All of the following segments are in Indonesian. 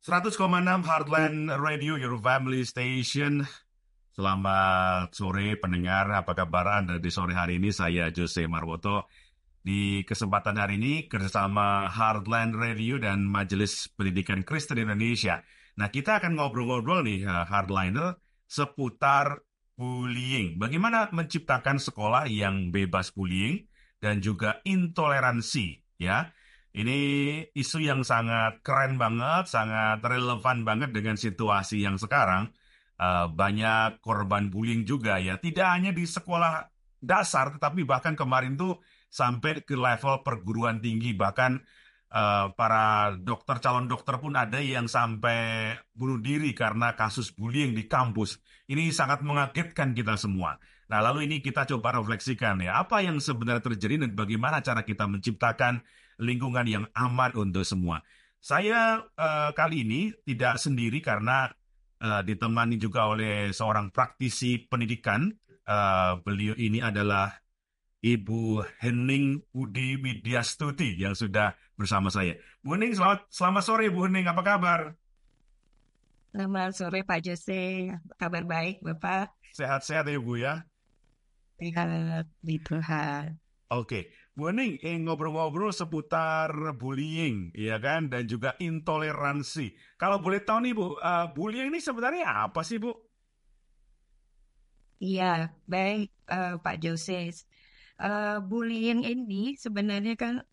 100,6 Heartland Radio, your family station. Selamat sore pendengar, apa kabar Anda di sore hari ini? Saya Jose Marwoto. Di kesempatan hari ini kerjasama Heartland Radio dan Majelis Pendidikan Kristen Indonesia. Nah, kita akan ngobrol-ngobrol nih, Hardliner, seputar bullying. Bagaimana menciptakan sekolah yang bebas bullying dan juga intoleransi, ya. Ini isu yang sangat keren banget, sangat relevan banget dengan situasi yang sekarang. Banyak korban bullying juga ya, tidak hanya di sekolah dasar, tetapi bahkan kemarin tuh sampai ke level perguruan tinggi, bahkan para dokter, calon dokter pun ada yang sampai bunuh diri karena kasus bullying di kampus. Ini sangat mengagetkan kita semua. Nah, lalu ini kita coba refleksikan ya, apa yang sebenarnya terjadi dan bagaimana cara kita menciptakan lingkungan yang aman untuk semua. Saya kali ini tidak sendiri karena ditemani juga oleh seorang praktisi pendidikan. Beliau ini adalah Ibu Hening Budi Widyastuti yang sudah bersama saya. Bu Hening, selamat sore Bu Hening, apa kabar? Selamat sore Pak Jose, kabar baik Bapak? Sehat-sehat ya Bu ya? Sehat di Tuhan. Oke, Bu Hening, ngobrol-ngobrol seputar bullying, ya kan, dan juga intoleransi. Kalau boleh tahu nih Bu, bullying ini sebenarnya apa sih Bu? Iya, baik Pak Jose. Bullying ini sebenarnya kan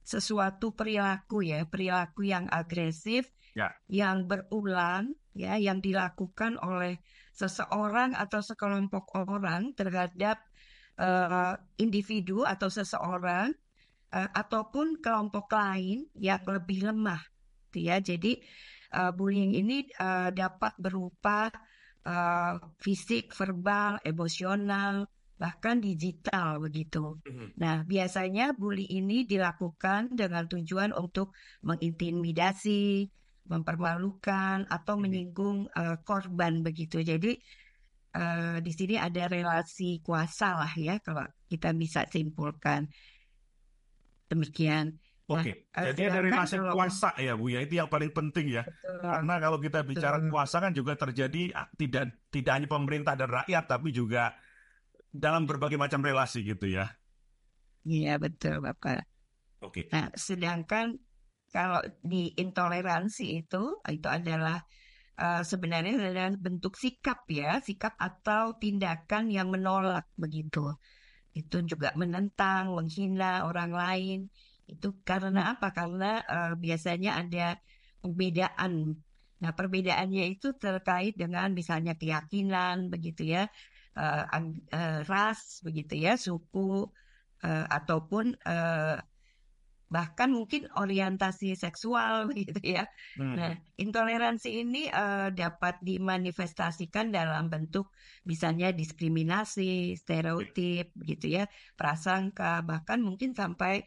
sesuatu perilaku yang agresif, Ya. yang berulang, ya, yang dilakukan oleh seseorang atau sekelompok orang terhadap individu atau seseorang ataupun kelompok lain yang lebih lemah, gitu ya. Jadi bullying ini dapat berupa fisik, verbal, emosional, bahkan digital begitu. Nah, biasanya bully ini dilakukan dengan tujuan untuk mengintimidasi, mempermalukan, atau menyinggung korban begitu. Jadi di sini ada relasi kuasa lah ya, kalau kita bisa simpulkan demikian. Nah, Oke, jadi ada sedangkan relasi kalau kuasa ya Bu ya, itu yang paling penting ya. betul, Karena kalau kita bicara betul. kuasa kan juga terjadi tidak hanya pemerintah dan rakyat, tapi juga dalam berbagai macam relasi gitu ya. Iya, betul, Bapak. Oke, Nah, sedangkan kalau di intoleransi itu adalah sebenarnya adalah bentuk sikap ya, sikap atau tindakan yang menolak begitu. Itu juga menentang, menghina orang lain. Itu karena apa? Karena biasanya ada perbedaan. Nah, perbedaannya itu terkait dengan misalnya keyakinan begitu ya, ras begitu ya, suku ataupun bahkan mungkin orientasi seksual begitu ya. Nah, intoleransi ini dapat dimanifestasikan dalam bentuk misalnya diskriminasi, stereotip begitu ya, prasangka, bahkan mungkin sampai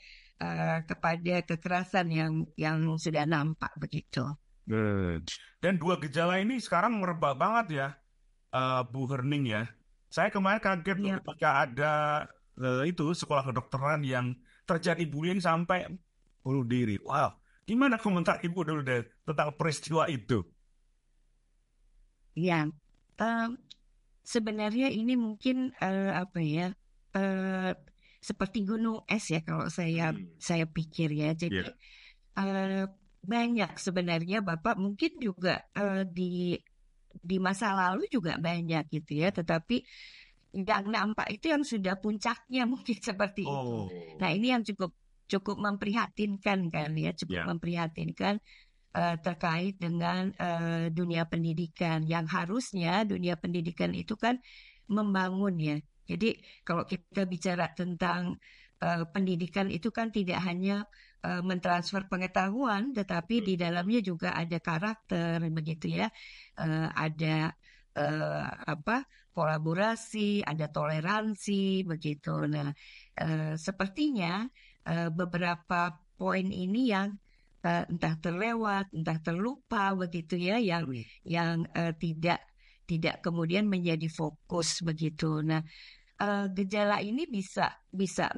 kepada kekerasan yang sudah nampak begitu. good. Dan dua gejala ini sekarang merebak banget ya, Bu Herning ya. Saya kemarin kaget loh Iya. ketika ada itu sekolah kedokteran yang terjadi bullying sampai bunuh diri. Wow, gimana komentar Ibu dulu deh tentang peristiwa itu? Iya. Em, Sebenarnya ini mungkin apa ya? eh, Seperti gunung es ya kalau saya pikir ya. Jadi Ya. eh, banyak sebenarnya Bapak mungkin juga di masa lalu juga banyak gitu ya. Tetapi yang nampak itu yang sudah puncaknya mungkin seperti itu. Oh, Nah, ini yang cukup cukup memprihatinkan kan ya, cukup ya. memprihatinkan terkait dengan dunia pendidikan yang harusnya dunia pendidikan itu kan membangun ya. Jadi kalau kita bicara tentang pendidikan itu kan tidak hanya mentransfer pengetahuan, tetapi di dalamnya juga ada karakter begitu ya. Ada apa kolaborasi, ada toleransi begitu. Nah, sepertinya beberapa poin ini yang entah terlewat, entah terlupa begitu ya, yang tidak kemudian menjadi fokus begitu. Nah, gejala ini bisa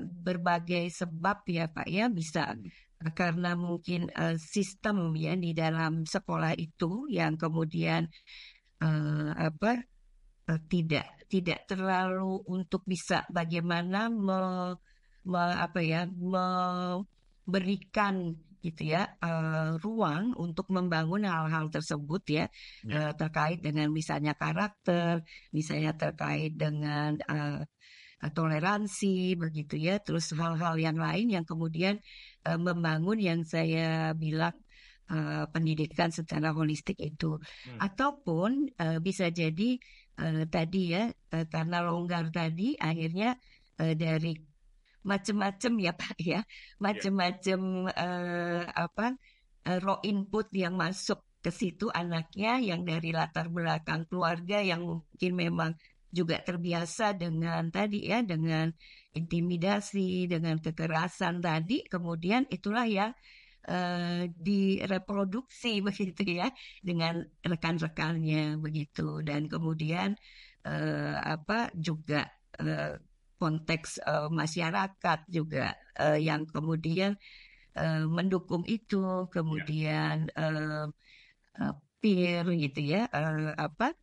berbagai sebab ya Pak ya, bisa karena mungkin sistem ya di dalam sekolah itu yang kemudian apa tidak terlalu untuk bisa bagaimana apa ya memberikan gitu ya ruang untuk membangun hal-hal tersebut ya Ya. terkait dengan misalnya karakter, misalnya terkait dengan toleransi begitu ya, terus hal-hal yang lain yang kemudian membangun yang saya bilang pendidikan secara holistik itu, Hmm. ataupun bisa jadi tadi ya karena longgar tadi akhirnya dari macam-macam ya Pak ya, Ya. macam-macam apa raw input yang masuk ke situ anaknya yang dari latar belakang keluarga yang mungkin memang juga terbiasa dengan tadi ya dengan intimidasi, dengan kekerasan tadi, kemudian itulah yang direproduksi begitu ya dengan rekan-rekannya begitu dan kemudian apa juga eh, konteks masyarakat juga yang kemudian mendukung itu Ya. kemudian eh, peer gitu ya apa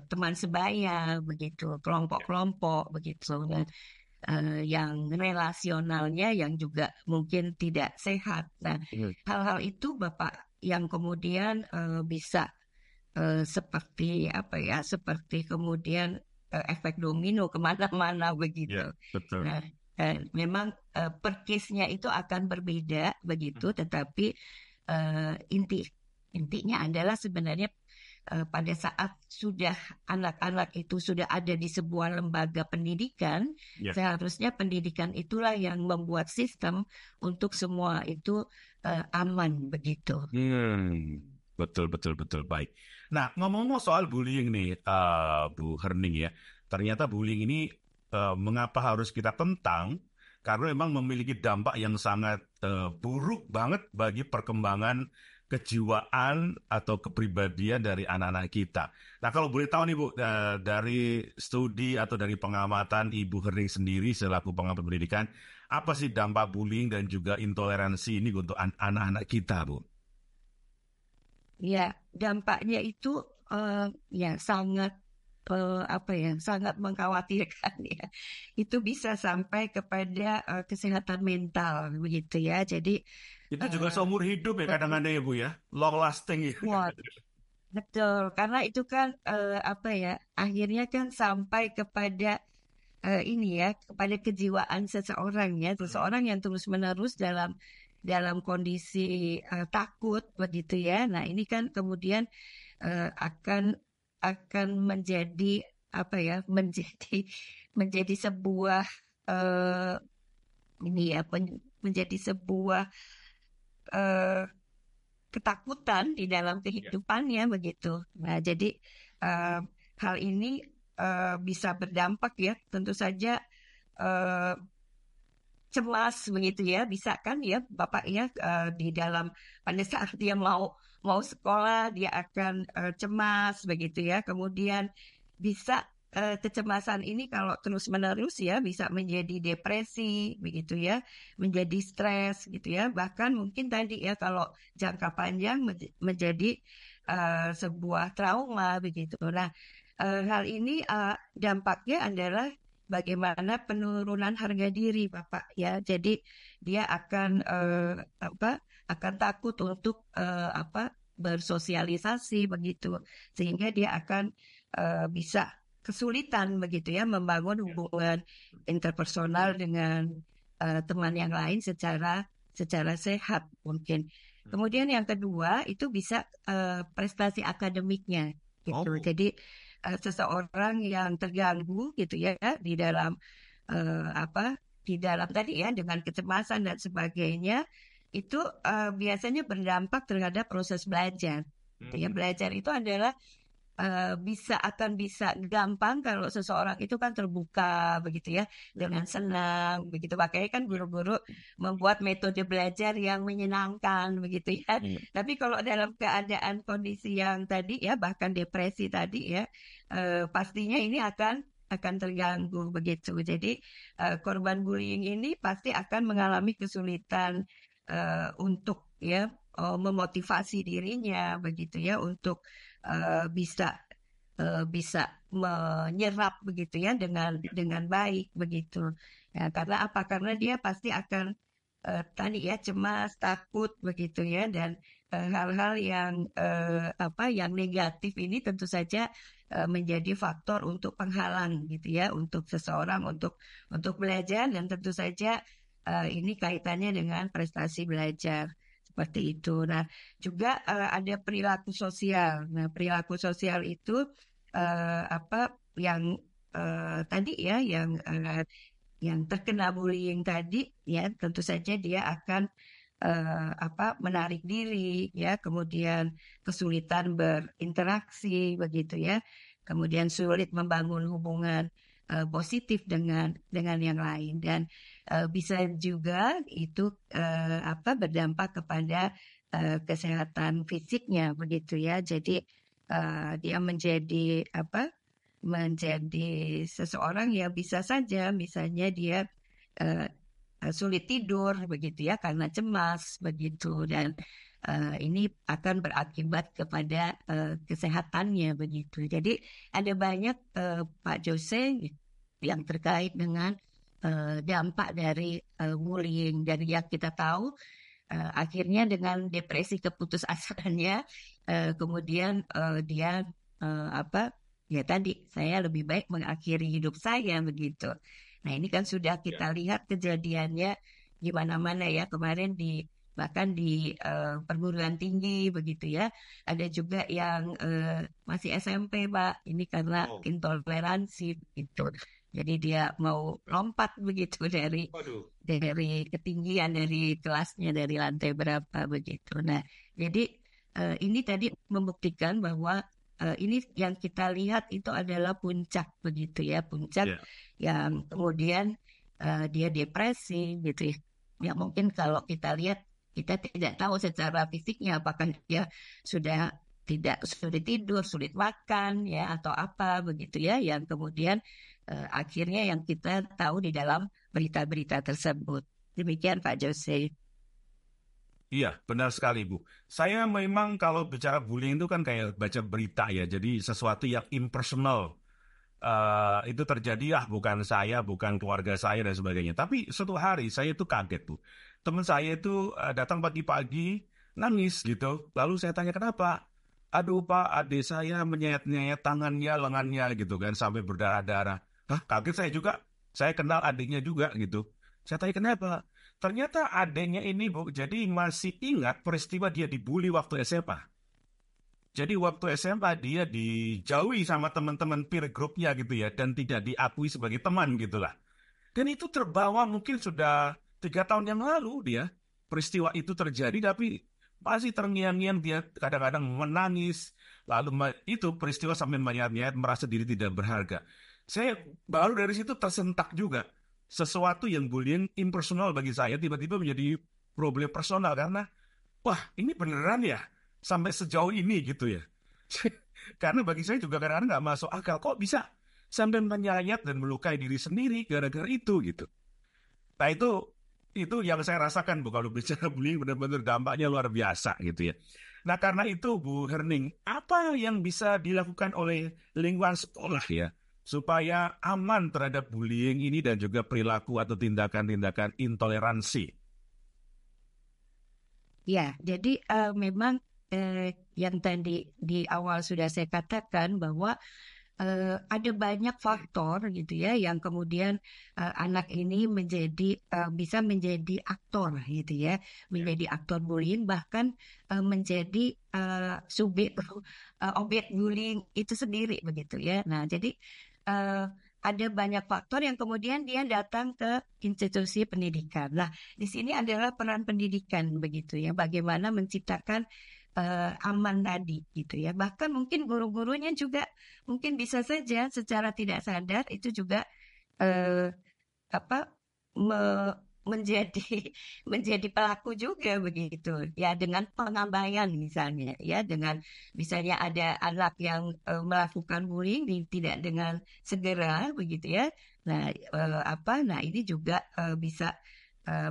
teman sebaya begitu Ya. kelompok-kelompok begitu dan yang relasionalnya yang juga mungkin tidak sehat. Nah, Hmm. hal-hal itu Bapak yang kemudian bisa seperti apa ya, seperti kemudian efek domino kemana-mana Ya, begitu. betul. Nah, memang per case-nya itu akan berbeda begitu, tetapi intinya adalah sebenarnya pada saat sudah anak-anak itu sudah ada di sebuah lembaga pendidikan, Ya. seharusnya pendidikan itulah yang membuat sistem untuk semua itu aman begitu. Betul, betul, betul. Baik. Nah, ngomong-ngomong soal bullying nih, Bu Herning ya. Ternyata bullying ini mengapa harus kita tentang? Karena memang memiliki dampak yang sangat buruk banget bagi perkembangan kejiwaan atau kepribadian dari anak-anak kita. Nah, kalau boleh tahu nih Bu, dari studi atau dari pengamatan Ibu Herning sendiri selaku pengamat pendidikan, apa sih dampak bullying dan juga intoleransi ini untuk anak-anak kita, Bu? Ya, dampaknya itu ya sangat apa ya, sangat mengkhawatirkan ya. Itu bisa sampai kepada kesehatan mental begitu ya. Jadi Itu juga eh, seumur hidup ya kadang-kadang ya Bu ya, long lasting ya. wah, betul, karena itu kan apa ya, akhirnya kan sampai kepada ini ya, kepada kejiwaan seseorang ya, seseorang yang terus-menerus dalam kondisi takut begitu ya. Nah, ini kan kemudian akan menjadi apa ya, menjadi sebuah eh, ini ya, menjadi sebuah eh, ketakutan di dalam Ya. kehidupannya begitu. Nah, jadi eh, hal ini bisa berdampak ya, tentu saja eh, cemas begitu ya, bisa kan ya Bapak ya di dalam pada saat dia mau mau sekolah dia akan cemas begitu ya. Kemudian bisa kecemasan ini kalau terus-menerus ya bisa menjadi depresi begitu ya, menjadi stres gitu ya. Bahkan mungkin tadi ya kalau jangka panjang menjadi sebuah trauma begitu. Nah, hal ini dampaknya adalah bagaimana penurunan harga diri Bapak ya. Jadi dia akan apa akan takut untuk apa bersosialisasi begitu sehingga dia akan bisa kesulitan begitu ya membangun hubungan interpersonal dengan teman yang lain secara sehat mungkin. Kemudian yang kedua itu bisa prestasi akademiknya gitu. Oh, Jadi seseorang yang terganggu gitu ya di dalam apa di dalam tadi ya dengan kecemasan dan sebagainya itu biasanya berdampak terhadap proses belajar. Gitu ya. Belajar itu adalah bisa gampang kalau seseorang itu kan terbuka begitu ya ya. dengan senang begitu makanya kan guru-guru membuat metode belajar yang menyenangkan begitu ya Hmm. tapi kalau dalam keadaan kondisi yang tadi ya bahkan depresi tadi ya pastinya ini akan terganggu begitu jadi korban bullying ini pasti akan mengalami kesulitan untuk ya memotivasi dirinya begitu ya untuk bisa bisa menyerap begitu ya dengan baik begitu. Ya, karena apa? Karena dia pasti akan tadi ya cemas, takut begitu ya dan hal-hal yang yang negatif ini tentu saja menjadi faktor untuk penghalang gitu ya untuk seseorang untuk belajar dan tentu saja ini kaitannya dengan prestasi belajar seperti itu. Nah, juga ada perilaku sosial. Nah, perilaku sosial itu yang tadi ya yang terkena bullying tadi ya tentu saja dia akan menarik diri ya kemudian kesulitan berinteraksi begitu ya kemudian sulit membangun hubungan positif dengan yang lain dan bisa juga itu berdampak kepada kesehatan fisiknya begitu ya jadi dia menjadi seseorang yang bisa saja misalnya dia uh, sulit tidur begitu ya karena cemas begitu dan ini akan berakibat kepada kesehatannya begitu. Jadi ada banyak Pak Jose yang terkait dengan dampak dari bullying dan yang kita tahu akhirnya dengan depresi keputusasaannya kemudian dia ya tadi saya lebih baik mengakhiri hidup saya begitu. Nah ini kan sudah kita lihat kejadiannya di mana-mana ya kemarin bahkan di perguruan tinggi begitu ya. Ada juga yang masih SMP Pak. Ini karena intoleransi gitu. Jadi dia mau lompat begitu dari ketinggian dari kelasnya dari lantai berapa begitu. Nah jadi ini tadi membuktikan bahwa ini yang kita lihat itu adalah puncak begitu ya puncak yang kemudian dia depresi gitu ya. Ya mungkin kalau kita lihat kita tidak tahu secara fisiknya apakah dia sudah tidak sulit tidur, sulit makan ya atau apa begitu ya yang kemudian akhirnya yang kita tahu di dalam berita-berita tersebut. Demikian Pak Jose. Iya, benar sekali, Bu. Saya memang kalau bicara bullying itu kan kayak baca berita ya, jadi sesuatu yang impersonal. Itu terjadi, bukan saya, bukan keluarga saya, dan sebagainya. Tapi suatu hari saya itu kaget, Bu. Teman saya itu datang pagi-pagi, nangis gitu. Lalu saya tanya, kenapa? Aduh, Pak, adik saya menyayat-nyayat tangannya, lengannya gitu kan, sampai berdarah-darah. Hah, kaget saya juga. Saya kenal adiknya juga gitu. Saya tanya, kenapa? Ternyata adiknya ini, Bu, jadi masih ingat peristiwa dia dibully waktu SMA. Jadi waktu SMA dia dijauhi sama teman-teman peer group-nya gitu ya, dan tidak diakui sebagai teman gitulah. Dan itu terbawa mungkin sudah 3 tahun yang lalu dia. Peristiwa itu terjadi, tapi masih terngiang-ngiang dia kadang-kadang menangis. Lalu itu peristiwa sampai menyayat-nyayat merasa diri tidak berharga. Saya baru dari situ tersentak juga. Sesuatu yang bullying impersonal bagi saya tiba-tiba menjadi problem personal karena wah ini beneran ya sampai sejauh ini gitu ya. Karena bagi saya juga kadang-kadang nggak masuk akal kok bisa sampai menyayat dan melukai diri sendiri gara-gara itu gitu. Nah itu yang saya rasakan Bu kalau bicara bullying benar-benar dampaknya luar biasa gitu ya. Nah karena itu Bu Herning, apa yang bisa dilakukan oleh lingkungan sekolah ya supaya aman terhadap bullying ini dan juga perilaku atau tindakan-tindakan intoleransi? Ya, jadi memang yang tadi di awal sudah saya katakan bahwa ada banyak faktor gitu ya yang kemudian anak ini bisa menjadi aktor gitu ya, menjadi aktor bullying bahkan menjadi subjek objek bullying itu sendiri begitu ya. Nah, jadi ada banyak faktor yang kemudian dia datang ke institusi pendidikan. Nah, di sini adalah peran pendidikan begitu ya, bagaimana menciptakan aman tadi gitu ya. Bahkan mungkin guru-gurunya juga mungkin bisa saja secara tidak sadar itu juga eh, apa me- menjadi menjadi pelaku juga begitu ya dengan pengabaian misalnya ya dengan misalnya ada anak yang melakukan bullying tidak dengan segera begitu ya nah nah ini juga bisa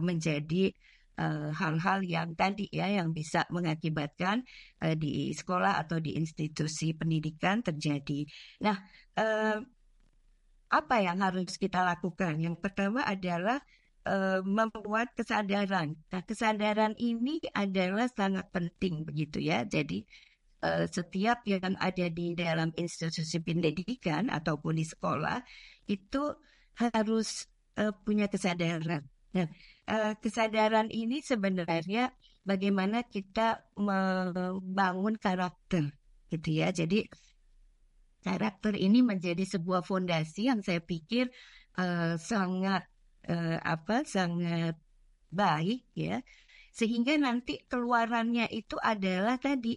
menjadi hal-hal yang tadi ya yang bisa mengakibatkan di sekolah atau di institusi pendidikan terjadi. Nah, eh, apa yang harus kita lakukan? Yang pertama adalah membuat kesadaran. Nah, kesadaran ini adalah sangat penting begitu ya. Jadi setiap yang ada di dalam institusi pendidikan ataupun di sekolah itu harus punya kesadaran. Nah, kesadaran ini sebenarnya bagaimana kita membangun karakter, gitu ya. Jadi karakter ini menjadi sebuah fondasi yang saya pikir sangat sangat baik ya, sehingga nanti keluarannya itu adalah tadi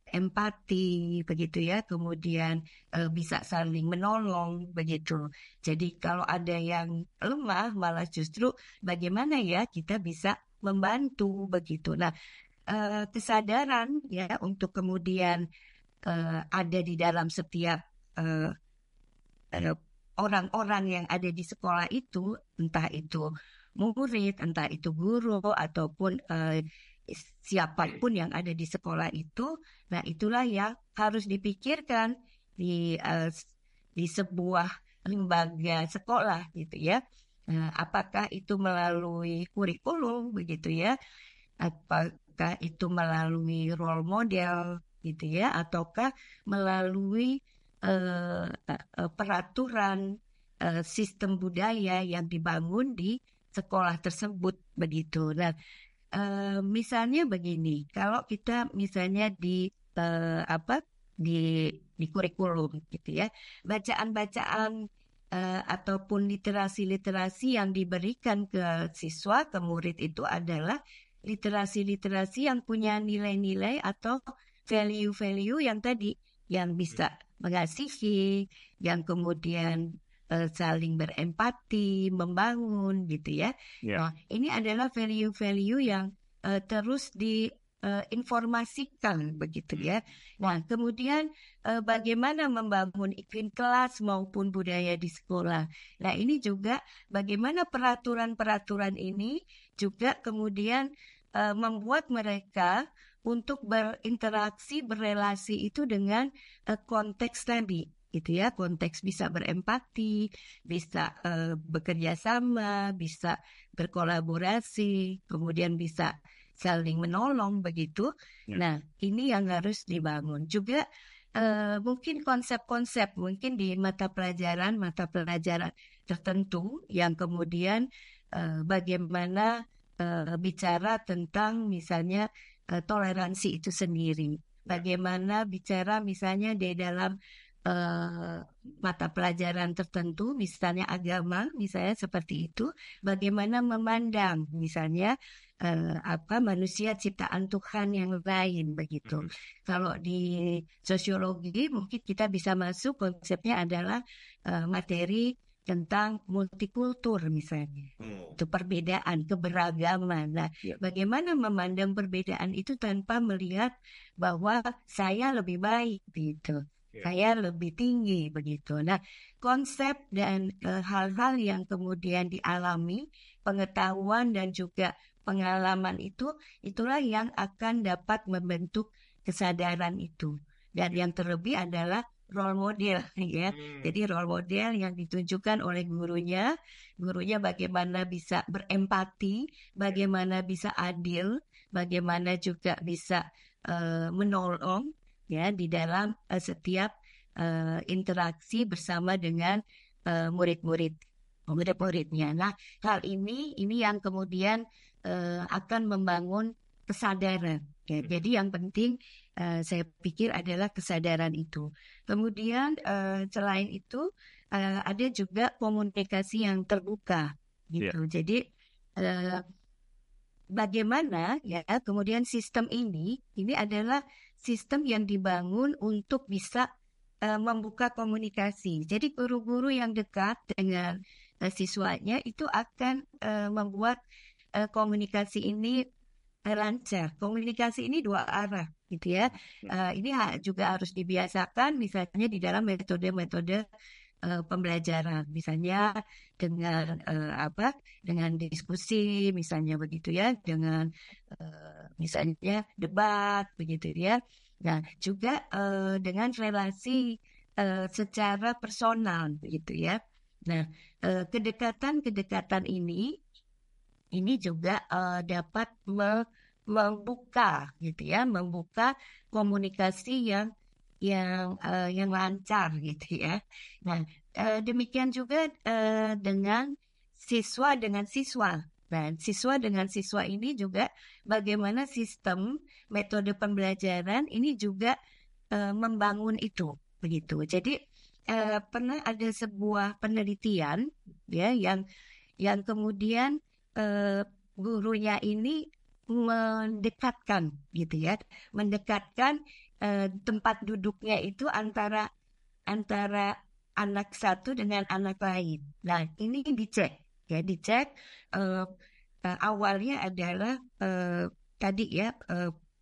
empati begitu ya, kemudian bisa saling menolong begitu. Jadi kalau ada yang lemah malah justru bagaimana ya kita bisa membantu begitu. Nah, kesadaran ya untuk kemudian ada di dalam setiap eh, eh, orang-orang yang ada di sekolah itu, entah itu murid, entah itu guru, ataupun siapapun yang ada di sekolah itu. Nah, itulah yang harus dipikirkan di sebuah lembaga sekolah gitu ya. Apakah itu melalui kurikulum begitu ya? Apakah itu melalui role model gitu ya? Ataukah melalui peraturan sistem budaya yang dibangun di sekolah tersebut begitu. Nah, misalnya begini, kalau kita misalnya di di kurikulum gitu ya, bacaan-bacaan ataupun literasi-literasi yang diberikan ke siswa, ke murid itu adalah literasi-literasi yang punya nilai-nilai atau value-value yang tadi yang bisa mengasihi, yang kemudian saling berempati, membangun gitu ya. Ya. Nah, ini adalah value-value yang terus diinformasikan begitu ya. Nah, kemudian bagaimana membangun iklim kelas maupun budaya di sekolah. Nah, ini juga bagaimana peraturan-peraturan ini juga kemudian membuat mereka untuk berinteraksi, berelasi itu dengan konteks tadi gitu ya, konteks bisa berempati, bisa bekerja sama, bisa berkolaborasi, kemudian bisa saling menolong begitu. Ya. Nah, ini yang harus dibangun. Juga mungkin konsep-konsep mungkin di mata pelajaran tertentu yang kemudian bagaimana bicara tentang misalnya toleransi itu sendiri. Bagaimana bicara misalnya di dalam mata pelajaran tertentu, misalnya agama, misalnya seperti itu, bagaimana memandang misalnya manusia ciptaan Tuhan yang lain begitu. Kalau di sosiologi mungkin kita bisa masuk konsepnya adalah materi tentang multikultur misalnya. Itu perbedaan, keberagaman. Nah, bagaimana memandang perbedaan itu tanpa melihat bahwa saya lebih baik gitu. Saya lebih tinggi begitu. Nah, konsep dan hal-hal yang kemudian dialami, pengetahuan dan juga pengalaman itulah yang akan dapat membentuk kesadaran itu. Dan yang terlebih adalah role model ya. Jadi role model yang ditunjukkan oleh gurunya bagaimana bisa berempati, bagaimana bisa adil, bagaimana juga bisa menolong ya di dalam setiap interaksi bersama dengan murid-muridnya. Nah, hal ini yang kemudian akan membangun kesadaran. Ya. Jadi yang penting saya pikir adalah kesadaran itu. Kemudian selain itu ada juga komunikasi yang terbuka gitu. Jadi bagaimana ya kemudian sistem ini adalah sistem yang dibangun untuk bisa membuka komunikasi. Jadi guru-guru yang dekat dengan siswanya itu akan membuat komunikasi ini lancar. Komunikasi ini dua arah gitu ya. Ini juga harus dibiasakan misalnya di dalam metode-metode pembelajaran, misalnya dengan dengan diskusi, misalnya begitu ya, dengan misalnya debat, begitu ya. Nah, juga dengan relasi secara personal, begitu ya. Nah, kedekatan-kedekatan ini juga dapat membuka gitu ya, membuka komunikasi yang lancar gitu ya. Nah, demikian juga dengan siswa. Dan siswa dengan siswa ini juga bagaimana sistem metode pembelajaran ini juga membangun itu begitu. Jadi pernah ada sebuah penelitian ya yang kemudian eh, gurunya ini mendekatkan gitu ya, mendekatkan tempat duduknya itu antara antara anak satu dengan anak lain. Nah, ini dicek ya, dicek eh, awalnya adalah tadi ya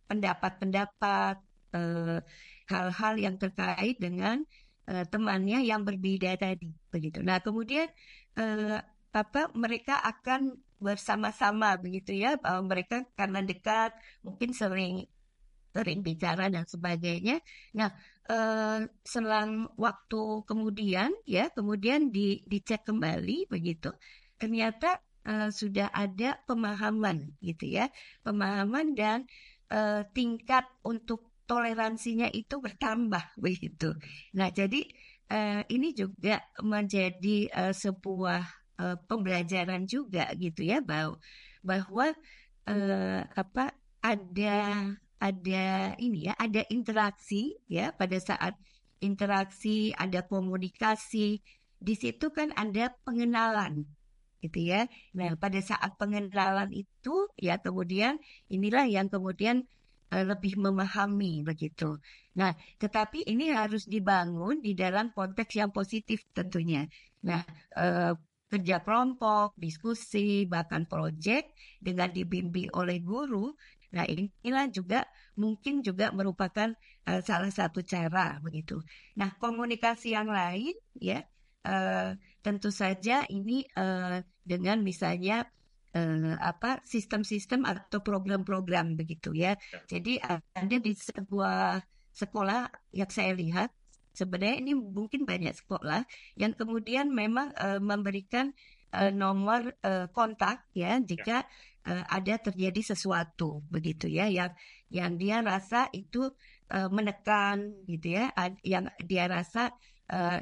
pendapat-pendapat eh, hal-hal yang terkait dengan temannya yang berbeda tadi begitu. Nah, kemudian eh, mereka akan bersama-sama begitu ya. Mereka karena dekat, mungkin sering sering bicara dan sebagainya. Nah, selang waktu kemudian dicek kembali begitu. Ternyata sudah ada pemahaman gitu ya, pemahaman dan tingkat untuk toleransinya itu bertambah begitu. Nah, jadi ini juga menjadi sebuah pembelajaran juga gitu ya, bahwa apa ada ada interaksi ya, pada saat interaksi ada komunikasi, di situ kan ada pengenalan gitu ya. Nah, pada saat pengenalan itu ya kemudian inilah yang kemudian lebih memahami begitu. Nah, tetapi ini harus dibangun di dalam konteks yang positif tentunya. Nah, eh, kerja kelompok, diskusi, bahkan proyek dengan dibimbing oleh guru. Nah, inilah juga mungkin juga merupakan salah satu cara begitu. Nah, komunikasi yang lain ya tentu saja ini dengan misalnya sistem-sistem atau program-program begitu ya. Jadi ada di sebuah sekolah yang saya lihat sebenarnya ini mungkin banyak sekolah yang kemudian memang memberikan nomor kontak ya jika ada terjadi sesuatu begitu ya yang dia rasa itu menekan gitu ya, yang dia rasa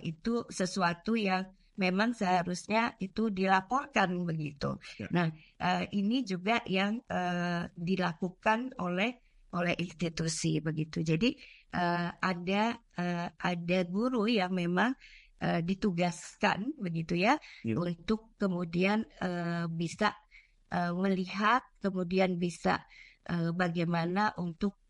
itu sesuatu yang memang seharusnya itu dilaporkan begitu. Ya. Nah, ini juga yang dilakukan oleh institusi begitu. Jadi ada guru yang memang ditugaskan begitu ya Ya. untuk kemudian bisa melihat, kemudian bisa bagaimana untuk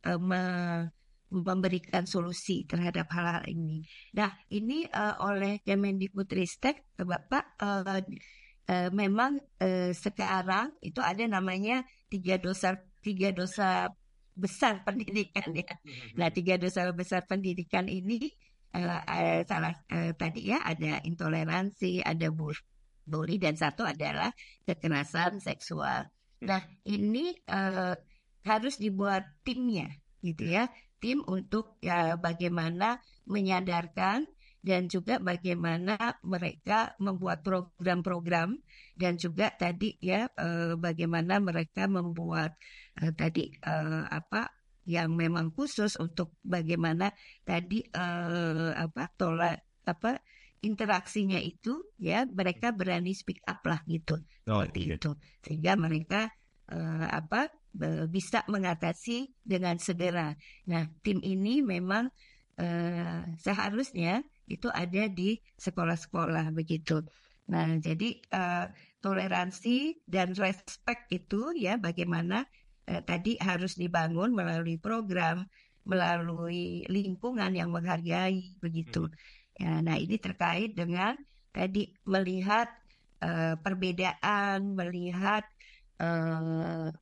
memberikan solusi terhadap hal-hal ini. Nah, ini oleh Kemendikbudristek, Bapak, memang sekarang itu ada namanya tiga dosa besar pendidikan ya. Nah, tiga dosa besar pendidikan ini tadi ya ada intoleransi, ada bully dan satu adalah kekerasan seksual. Nah, ini harus dibuat timnya gitu ya, tim untuk ya bagaimana menyadarkan dan juga bagaimana mereka membuat program-program dan juga tadi ya bagaimana mereka membuat tadi yang memang khusus untuk bagaimana tadi interaksinya itu ya mereka berani speak up lah gitu seperti itu sehingga mereka bisa mengatasi dengan segera. Nah, tim ini memang seharusnya itu ada di sekolah-sekolah begitu. Nah, jadi toleransi dan respect itu ya bagaimana tadi harus dibangun melalui program, melalui lingkungan yang menghargai begitu. Ya, nah, ini terkait dengan tadi melihat perbedaan, melihat eh,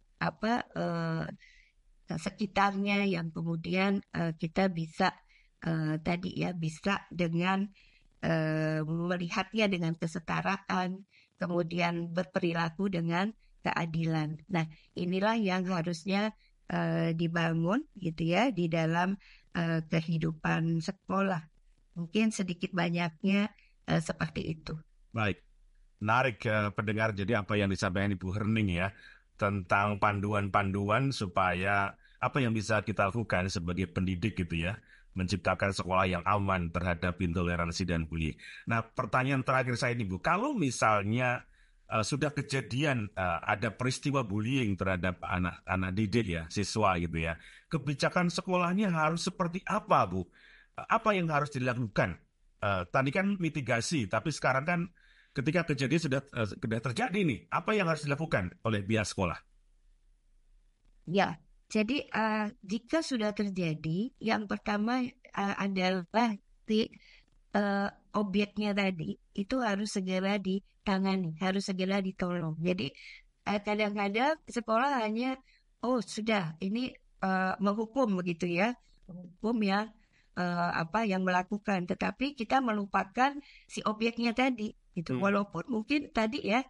sekitarnya yang kemudian kita bisa tadi ya bisa dengan melihatnya dengan kesetaraan, kemudian berperilaku dengan keadilan. Nah, inilah yang harusnya dibangun gitu ya di dalam kehidupan sekolah. Mungkin sedikit banyaknya seperti itu. Baik, menarik pendengar. Jadi apa yang disampaikan Ibu Herning ya tentang panduan-panduan supaya apa yang bisa kita lakukan sebagai pendidik gitu ya, menciptakan sekolah yang aman terhadap intoleransi dan bullying. Nah, pertanyaan terakhir saya ini Bu, kalau misalnya sudah kejadian ada peristiwa bullying terhadap anak-anak didik ya, siswa gitu ya, kebijakan sekolahnya harus seperti apa Bu? Apa yang harus dilakukan? Tadi kan mitigasi, tapi sekarang kan ketika kejadian sudah terjadi nih, apa yang harus dilakukan oleh pihak sekolah? Ya, jadi jika sudah terjadi, yang pertama adalah objeknya tadi itu harus segera ditangani, harus segera ditolong. Jadi kadang-kadang sekolah hanya, oh sudah, ini menghukum begitu ya, menghukum yang yang melakukan, tetapi kita melupakan si objeknya tadi. Gitu. Walaupun mungkin tadi ya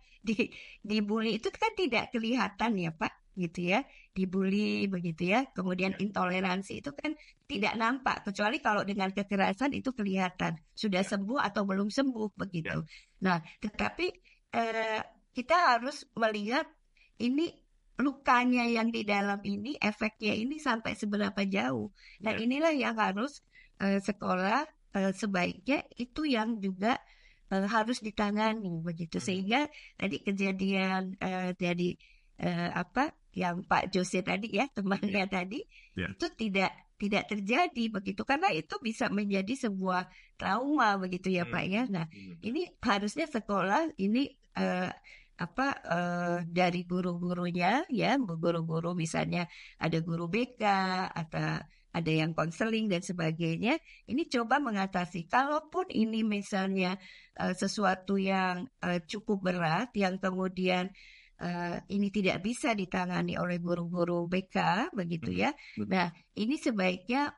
dibully itu kan tidak kelihatan ya Pak, gitu ya, dibully begitu ya. Kemudian intoleransi itu kan tidak nampak, kecuali kalau dengan kekerasan itu kelihatan sudah sembuh atau belum sembuh begitu. Nah, tetapi kita harus melihat ini lukanya yang di dalam ini, efeknya ini sampai seberapa jauh. Nah, inilah yang harus sekolah sebaiknya itu yang juga harus ditangani begitu, sehingga tadi kejadian jadi yang Pak Jose tadi ya, temannya tadi itu tidak terjadi begitu, karena itu bisa menjadi sebuah trauma begitu ya Pak ya. Nah, ini harusnya sekolah ini dari guru-gurunya ya, guru-guru misalnya ada guru BK atau ada yang konseling dan sebagainya, ini coba mengatasi. Kalaupun ini misalnya sesuatu yang cukup berat, yang kemudian ini tidak bisa ditangani oleh guru-guru BK, begitu ya. Nah, ini sebaiknya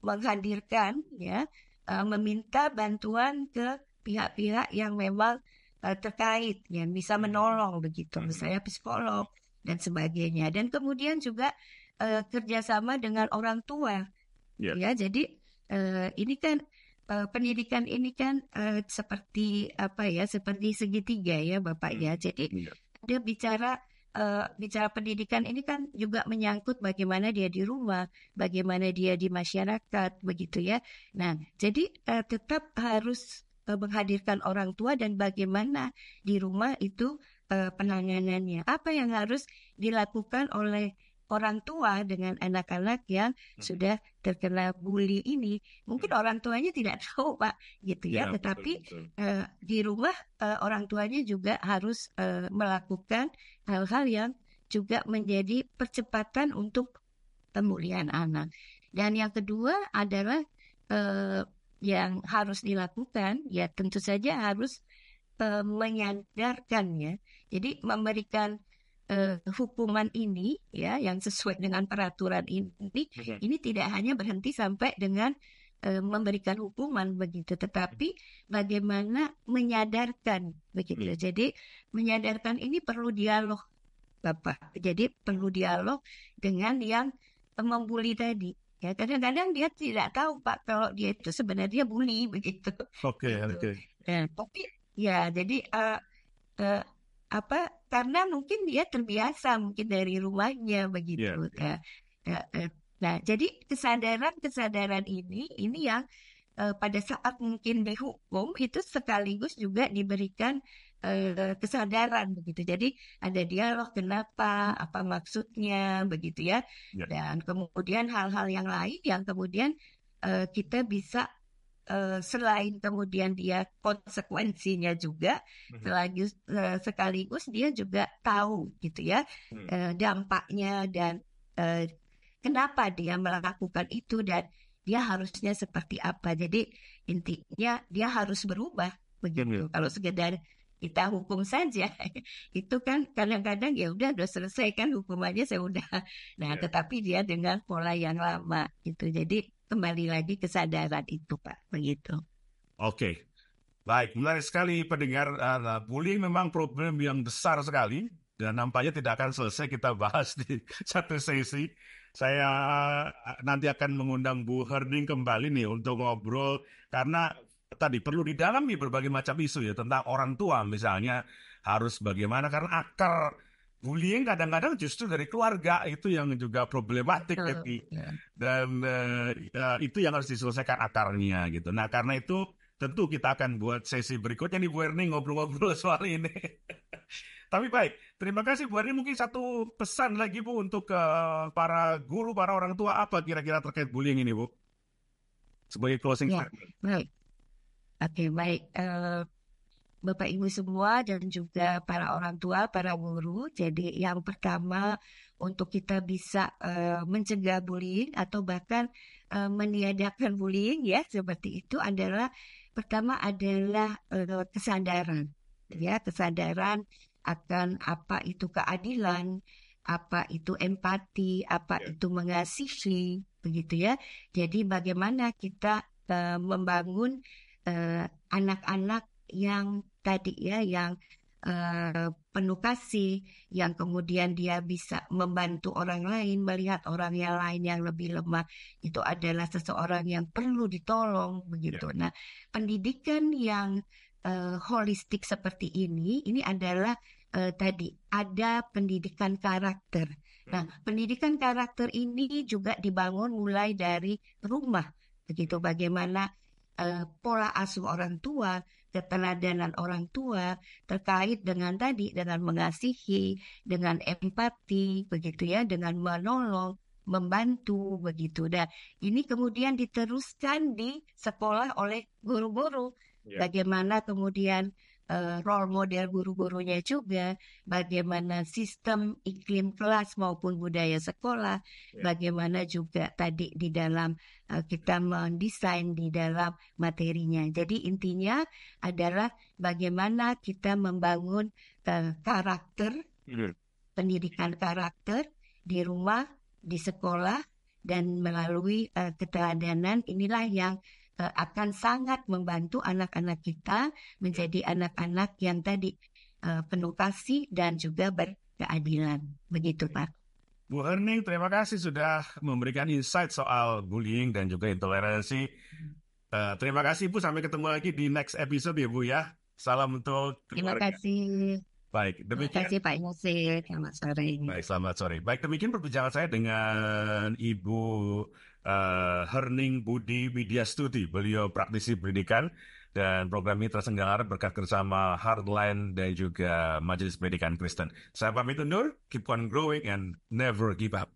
menghadirkan ya, meminta bantuan ke pihak-pihak yang memang terkait, yang bisa menolong begitu, misalnya psikolog dan sebagainya. Dan kemudian juga kerjasama dengan orang tua, ya. Jadi ini kan pendidikan ini kan seperti seperti segitiga ya Bapak ya. Jadi dia bicara pendidikan ini kan juga menyangkut bagaimana dia di rumah, bagaimana dia di masyarakat, begitu ya. Nah, jadi tetap harus menghadirkan orang tua dan bagaimana di rumah itu penanganannya. Apa yang harus dilakukan oleh orang tua dengan anak-anak yang sudah terkena bully ini? Mungkin orang tuanya tidak tahu Pak, gitu ya. Tetapi di rumah orang tuanya juga harus melakukan hal-hal yang juga menjadi percepatan untuk pemulihan anak. Dan yang kedua adalah yang harus dilakukan, ya tentu saja harus menyadarkan ya. Jadi memberikan hukuman ini ya yang sesuai dengan peraturan ini tidak hanya berhenti sampai dengan memberikan hukuman begitu, tetapi bagaimana menyadarkan begitu. Jadi menyadarkan ini perlu dialog Bapak. Jadi perlu dialog dengan yang membuli tadi. Ya, kadang-kadang dia tidak tahu Pak kalau dia itu sebenarnya bully begitu. Oke. Ya, tapi ya jadi karena mungkin dia terbiasa mungkin dari rumahnya begitu. Nah, jadi kesadaran ini yang pada saat mungkin dihukum itu sekaligus juga diberikan kesadaran begitu. Jadi ada dialog kenapa, apa maksudnya begitu ya. Dan kemudian hal-hal yang lain yang kemudian kita bisa selain kemudian dia konsekuensinya juga, sekaligus dia juga tahu gitu ya dampaknya dan kenapa dia melakukan itu dan dia harusnya seperti apa. Jadi intinya dia harus berubah begitu. Kalau sekedar kita hukum saja itu kan kadang-kadang ya udah selesai kan hukumannya saya udah. Nah, tetapi dia dengan pola yang lama gitu. Jadi kembali lagi kesadaran itu Pak, begitu. Oke. Baik, menarik sekali pendengar. Bullying memang problem yang besar sekali dan nampaknya tidak akan selesai kita bahas di satu sesi. Saya nanti akan mengundang Bu Herning kembali nih untuk ngobrol karena tadi perlu didalami berbagai macam isu ya tentang orang tua misalnya harus bagaimana karena akar bullying kadang-kadang justru dari keluarga itu yang juga problematik dan itu yang harus diselesaikan akarnya gitu. Nah karena itu tentu kita akan buat sesi berikutnya nih Bu Erni ngobrol-ngobrol soal ini. Tapi baik, terima kasih Bu Erni. Mungkin satu pesan lagi Bu untuk para guru, para orang tua apa kira-kira terkait bullying ini Bu? Sebagai closing Ya, statement. baik. Oke, baik. Bapak Ibu semua dan juga para orang tua, para guru. Jadi yang pertama untuk kita bisa mencegah bullying atau bahkan meniadakan bullying ya seperti itu adalah pertama adalah kesadaran, ya kesadaran akan apa itu keadilan, apa itu empati, apa itu mengasihi, begitu ya. Jadi bagaimana kita membangun anak-anak yang tadi ya, yang penuh kasih, yang kemudian dia bisa membantu orang lain, melihat orang yang lain yang lebih lemah, itu adalah seseorang yang perlu ditolong, begitu. Nah, pendidikan yang holistik seperti ini adalah tadi ada pendidikan karakter. Nah, pendidikan karakter ini juga dibangun mulai dari rumah, begitu. Bagaimana pola asuh orang tua, keteladanan orang tua terkait dengan tadi dengan mengasihi, dengan empati, begitu ya, dengan menolong, membantu begitu. Dan ini kemudian diteruskan di sekolah oleh guru-guru. Bagaimana kemudian role model guru-gurunya juga, bagaimana sistem iklim kelas maupun budaya sekolah, bagaimana juga tadi di dalam kita mendesain di dalam materinya. Jadi intinya adalah bagaimana kita membangun karakter, pendidikan karakter di rumah, di sekolah, dan melalui keteladanan inilah yang akan sangat membantu anak-anak kita menjadi anak-anak yang tadi penuh kasih dan juga berkeadilan. Begitu Pak. Bu Herning, terima kasih sudah memberikan insight soal bullying dan juga intoleransi. Terima kasih Bu, sampai ketemu lagi di next episode ya Bu ya. Salam untuk Terima keluarga. kasih. Baik, Terima demikian. kasih Pak Yose. Selamat sore. Baik, selamat sore. Baik, demikian perbincangan saya dengan Ibu Herning Budi Widyastuti. Beliau praktisi pendidikan dan program ini terselenggara berkat kerjasama Heartline dan juga Majelis Pendidikan Kristen. Saya pamit undur, keep on growing and never give up.